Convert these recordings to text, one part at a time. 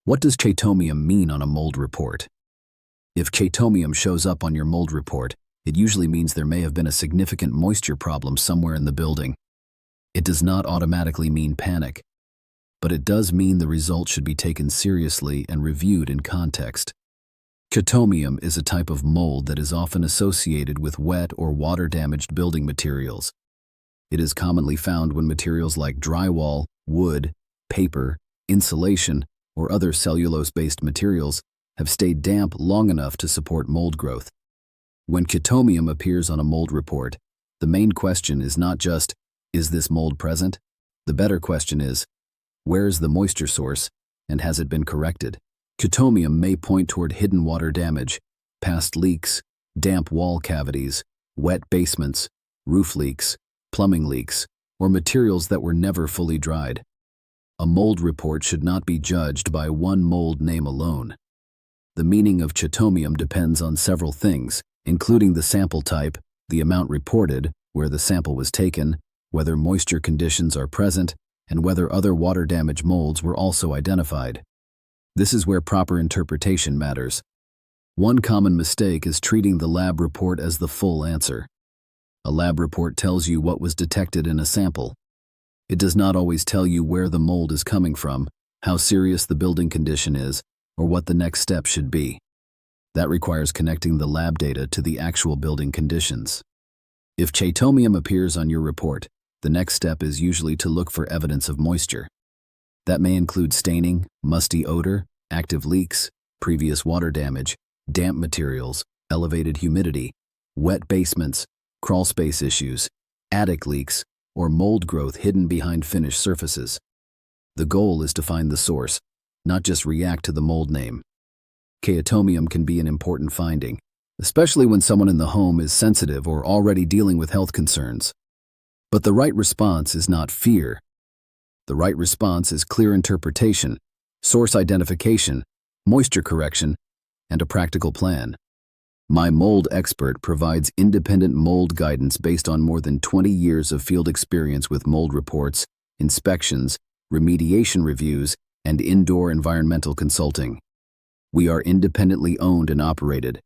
What does chaetomium mean on a mold report? If chaetomium shows up on your mold report, it usually means there may have been a significant moisture problem somewhere in the building. It does not automatically mean panic, but it does mean the result should be taken seriously and reviewed in context. Chaetomium is a type of mold that is often associated with wet or water-damaged building materials. It is commonly found when materials like drywall, wood, paper, insulation, or other cellulose-based materials have stayed damp long enough to support mold growth. When chaetomium appears on a mold report, the main question is not just, is this mold present? The better question is, where is the moisture source, and has it been corrected? Chaetomium may point toward hidden water damage, past leaks, damp wall cavities, wet basements, roof leaks, plumbing leaks, or materials that were never fully dried. A mold report should not be judged by one mold name alone. The meaning of chaetomium depends on several things, including the sample type, the amount reported, where the sample was taken, whether moisture conditions are present, and whether other water damage molds were also identified. This is where proper interpretation matters. One common mistake is treating the lab report as the full answer. A lab report tells you what was detected in a sample. It does not always tell you where the mold is coming from, how serious the building condition is, or what the next step should be. That requires connecting the lab data to the actual building conditions. If chaetomium appears on your report, the next step is usually to look for evidence of moisture. That may include staining, musty odor, active leaks, previous water damage, damp materials, elevated humidity, wet basements, crawl space issues, attic leaks, or mold growth hidden behind finished surfaces. The goal is to find the source, not just react to the mold name. Chaetomium can be an important finding, especially when someone in the home is sensitive or already dealing with health concerns. But the right response is not fear. The right response is clear interpretation, source identification, moisture correction, and a practical plan. My Mold Expert provides independent mold guidance based on more than 20 years of field experience with mold reports, inspections, remediation reviews, and indoor environmental consulting. We are independently owned and operated.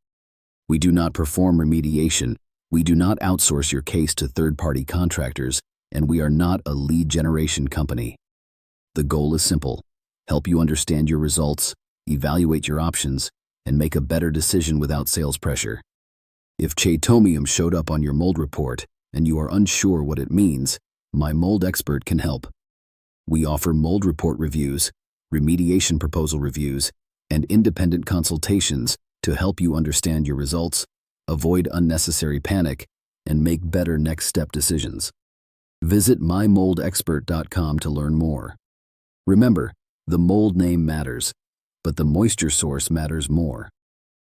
We do not perform remediation, we do not outsource your case to third-party contractors, and we are not a lead generation company. The goal is simple: help you understand your results, evaluate your options, and make a better decision without sales pressure. If chaetomium showed up on your mold report and you are unsure what it means, My Mold Expert can help. We offer mold report reviews, remediation proposal reviews, and independent consultations to help you understand your results, avoid unnecessary panic, and make better next step decisions. Visit mymoldexpert.com to learn more. Remember, the mold name matters, but the moisture source matters more.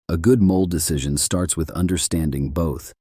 A good mold decision starts with understanding both.